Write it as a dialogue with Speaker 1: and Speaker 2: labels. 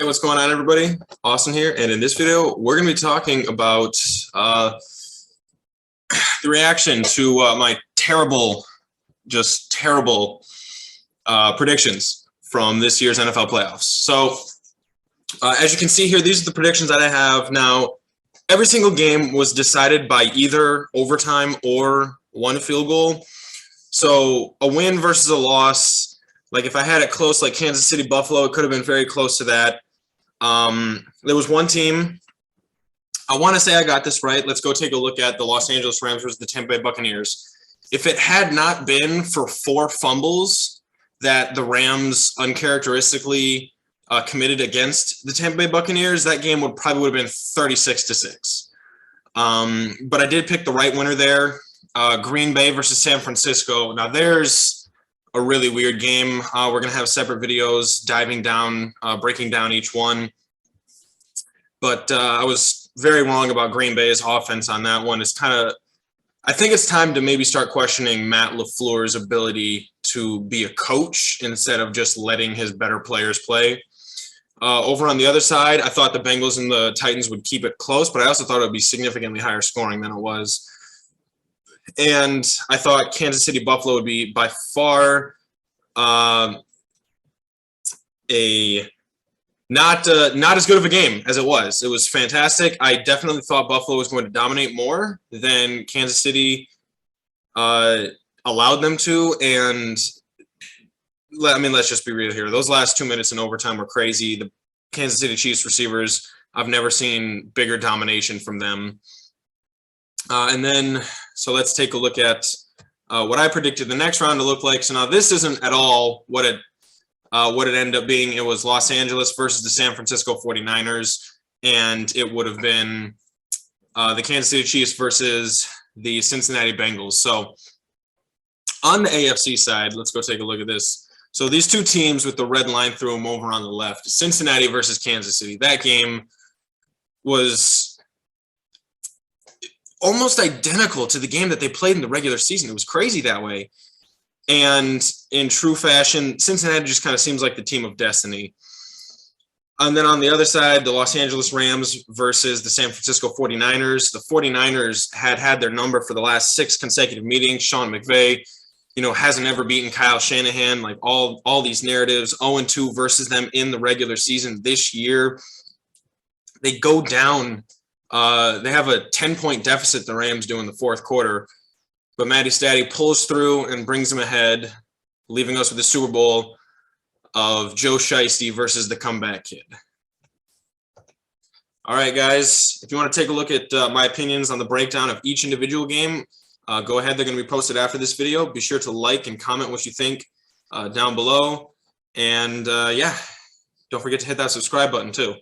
Speaker 1: Hey, what's going on, everybody? Austin here, and in this video, we're going to be talking about the reaction to my terrible predictions from this year's NFL playoffs. So, as you can see here, these are the predictions that I have now. Every single game was decided by either overtime or one field goal. So, a win versus a loss, like if I had it close, like Kansas City, Buffalo, it could have been very close to that. There was one team, I want to say I got this right. Let's go take a look at the Los Angeles Rams versus the Tampa Bay Buccaneers. If it had not been for 4 fumbles that the Rams uncharacteristically committed against the Tampa Bay Buccaneers, that game would have been 36-6. But I did pick the right winner there. Green Bay versus San Francisco. Now there's a really weird game. We're going to have separate videos diving down, breaking down each one. But I was very wrong about Green Bay's offense on that one. I think it's time to maybe start questioning Matt LaFleur's ability to be a coach instead of just letting his better players play. Over on the other side, I thought the Bengals and the Titans would keep it close, but I also thought it would be significantly higher scoring than it was. And I thought Kansas City Buffalo would be by far not as good of a game as it was. It was fantastic. I definitely thought Buffalo was going to dominate more than Kansas City allowed them to. And let's just be real here. Those last 2 minutes in overtime were crazy. The Kansas City Chiefs receivers, I've never seen bigger domination from them. So let's take a look at what I predicted the next round to look like. So now this isn't at all what it ended up being. It was Los Angeles versus the San Francisco 49ers, and it would have been the Kansas City Chiefs versus the Cincinnati Bengals. So on the AFC side, let's go take a look at this. So these two teams with the red line through them over on the left, Cincinnati versus Kansas City. That game was almost identical to the game that they played in the regular season. It was crazy that way. And in true fashion, Cincinnati just kind of seems like the team of destiny. And then on the other side, the Los Angeles Rams versus the San Francisco 49ers. The 49ers had their number for the last 6 consecutive meetings. Sean McVay, hasn't ever beaten Kyle Shanahan. Like all these narratives, 0-2 versus them in the regular season this year. They go down. They have a 10-point deficit, the Rams do in the fourth quarter. But Matty Statty pulls through and brings them ahead, leaving us with the Super Bowl of Joe Shiesty versus the comeback kid. All right, guys, if you want to take a look at my opinions on the breakdown of each individual game, go ahead. They're going to be posted after this video. Be sure to like and comment what you think down below. And, don't forget to hit that subscribe button, too.